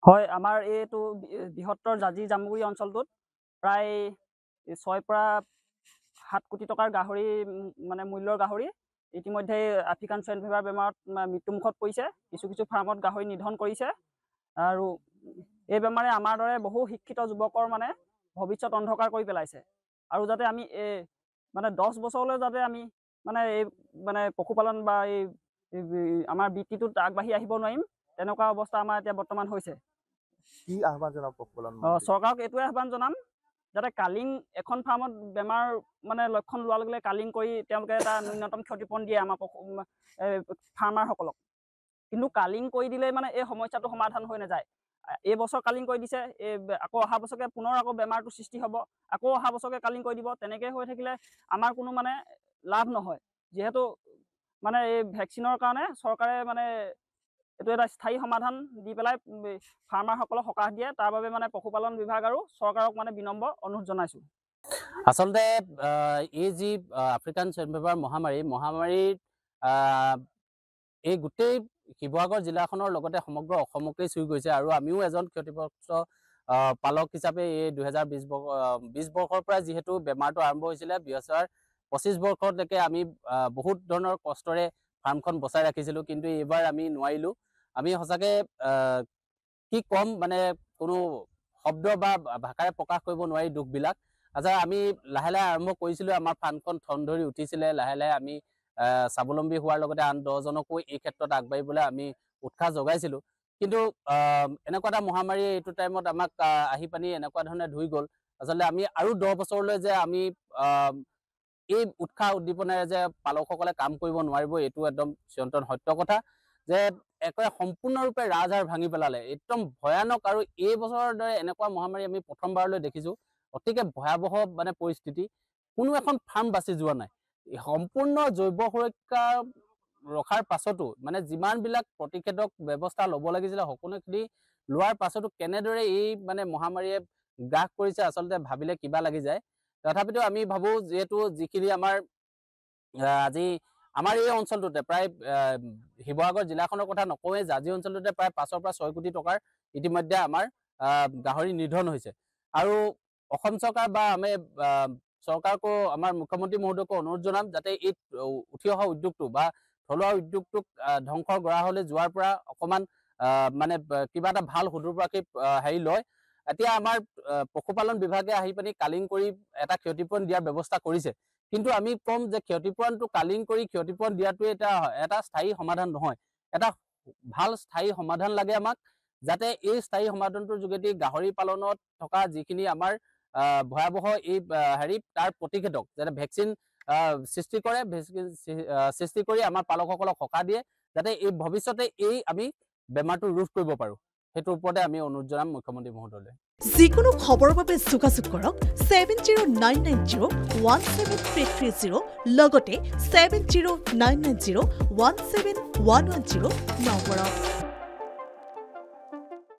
হয়, আমাৰ এইটো বৃহত্তৰ জাজি জামুগুৰি অঞ্চলটোত প্ৰায় ৬ পৰা ৭ কোটি টকাৰ গাহৰি মানে মূল্যৰ গাহৰি ইতিমধ্যে আফ্ৰিকান চুৱাইন ফিভাৰ বেমাৰত মৃত্যুমুখত পৰিছে। কিছু কিছু ফাৰ্মত গাহৰি নিধন কৰিছে আৰু এই বেমাৰে আমাৰ দৰে বহু শিক্ষিত যুৱকৰ মানে ভৱিষ্যত অন্ধকাৰ কৰি পেলাইছে। আৰু যাতে আমি মানে 10 বছৰলৈ যাতে আমি মানে এই মানে পশুপালন বা এই আমাৰ বৃত্তিটোত আগবাঢ়ি আহিব নোৱাৰিম, তেনেকুৱা অৱস্থা আমাৰ এতিয়া বৰ্তমান হৈছে। কি আহ্বান জনাব পশুপালন মন্ত্ৰী? চৰকাৰক এইটোৱে আহ্বান জনাম যাতে কালিং এখন ফাৰ্মত বেমাৰ মানে লক্ষণ লোৱাৰ লগে লগে কালিং কৰি তেওঁলোকে এটা ন্যূনতম ক্ষতিপূৰণ দিয়ে আমাৰ ফাৰ্মাৰসকলক। কিন্তু কালিং কৰি দিলেই মানে এই সমস্যাটো সমাধান হৈ নাযায়। এই বছৰ কালিং কৰি দিছে, আকৌ অহা বছৰকে পুনৰ আকৌ বেমাৰটো সৃষ্টি হ'ব, আকৌ অহা বছৰকে কালিং কৰি দিব। তেনেকৈ হৈ থাকিলে আমাৰ কোনো মানে লাভ নহয়। যিহেতু মানে এই ভেকচিনৰ কাৰণে চৰকাৰে মানে এইটো এটা স্থায়ী সমাধান দি পেলাই ফাৰ্মাৰসকলক সকাহ দিয়ে। তাৰ বাবে মানে পশুপালন বিভাগ আৰু চৰকাৰক মানে বিনম্ৰ অনুৰোধ জনাইছোঁ। আচলতে এই যি আফ্ৰিকান চুৱাইন ফিভাৰ মহামাৰীৰ এই গোটেই শিৱসাগৰ জিলাখনৰ লগতে সমগ্ৰ অসমকেই চুই গৈছে আৰু আমিও এজন ক্ষতিগ্ৰস্ত পালক হিচাপে এই 2020 বৰ্ষৰ পৰা যিহেতু বেমাৰটো আৰম্ভ হৈছিলে 2025 বৰ্ষলৈকে আমি বহুত ধৰণৰ কষ্টৰে ফাৰ্মখন বচাই ৰাখিছিলোঁ, কিন্তু এইবাৰ আমি নোৱাৰিলোঁ। আমি সঁচাকৈ কি ক'ম মানে কোনো শব্দ বা ভাষাৰে প্ৰকাশ কৰিব নোৱাৰি দুখবিলাক। আচ্ছা, আমি লাহে লাহে আৰম্ভ কৰিছিলোঁ, আমাৰ ফাৰ্মখন ঠন ধৰি উঠিছিলে। লাহে লাহে আমি স্বাৱলম্বী হোৱাৰ লগতে আন 10জনকো এই ক্ষেত্ৰত আগবাঢ়িবলৈ আমি উৎসাহ জগাইছিলোঁ। কিন্তু এনেকুৱা এটা মহামাৰীয়ে এইটো টাইমত আমাক আহি পানি এনেকুৱা ধৰণে ধুই গ'ল। আচলতে আমি আৰু 10 বছৰলৈ যে আমি এই উৎসাহ উদ্দীপনাৰে যে পালকসকলে কাম কৰিব নোৱাৰিব, এইটো একদম চিৰন্তন সত্য কথা যে একেবাৰে সম্পূৰ্ণৰূপে ৰাজহাড় ভাঙি পেলালে। একদম ভয়ানক, আৰু এই বছৰৰ দৰে এনেকুৱা মহামাৰী আমি প্ৰথমবাৰলৈ দেখিছোঁ। অতিকে ভয়াৱহ মানে পৰিস্থিতি। কোনো এখন ফাৰ্ম বাচি যোৱা নাই। সম্পূৰ্ণ জৈৱ সুৰক্ষা ৰখাৰ পাছতো মানে যিমানবিলাক প্ৰতিষেধক ব্যৱস্থা ল'ব লাগিছিলে সকলোখিনি লোৱাৰ পাছতো কেনেদৰে এই মানে মহামাৰীয়ে গ্ৰাস কৰিছে আচলতে ভাবিলে কিবা লাগি যায়। তথাপিতো আমি ভাবোঁ যিহেতু যিখিনি আমাৰ আজি আমাৰ এই অঞ্চলটোতে প্ৰায় শিৱসাগৰ জিলাখনৰ কথা নকওঁৱেই, জাজি অঞ্চলটোতে প্ৰায় 5 পৰা 6 কোটি টকাৰ ইতিমধ্যে আমাৰ গাহৰি নিধন হৈছে। আৰু অসম চৰকাৰ বা আমি চৰকাৰকো আমাৰ মুখ্যমন্ত্ৰী মহোদয়কো অনুৰোধ জনাম যাতে এই উঠি অহা উদ্যোগটো বা থলুৱা উদ্যোগটোক ধ্বংসৰ গৰাহলৈ যোৱাৰ পৰা অকণমান মানে কিবা এটা ভাল সুদূৰপ্ৰাসী হেৰি লয়। এতিয়া আমাৰ পশুপালন বিভাগে আহি পানি কালিং কৰি এটা ক্ষতিপূৰণ দিয়াৰ ব্যৱস্থা কৰিছে, কিন্তু আমি ক'ম যে ক্ষতিপূৰণটো কালিং কৰি ক্ষতিপূৰণ দিয়াটোৱে এটা স্থায়ী সমাধান নহয়। এটা ভাল স্থায়ী সমাধান লাগে আমাক, যাতে এই স্থায়ী সমাধানটোৰ যোগেদি গাহৰি পালনত থকা যিখিনি আমাৰ ভয়াৱহ এই হেৰি তাৰ প্ৰতিষেধক যাতে ভেকচিন সৃষ্টি কৰে, সৃষ্টি কৰি আমাৰ পালকসকলক সকাহ দিয়ে, যাতে এই ভৱিষ্যতে এই আমি বেমাৰটো ৰোধ কৰিব পাৰোঁ। সেইটোৰ ওপৰতে আমি অনুৰোধ জনাম মুখ্যমন্ত্ৰী মহোদয়লৈ। যিকোনো খবৰৰ বাবে যোগাযোগ কৰক 7099017330 লগতে 7099017110 নম্বৰত।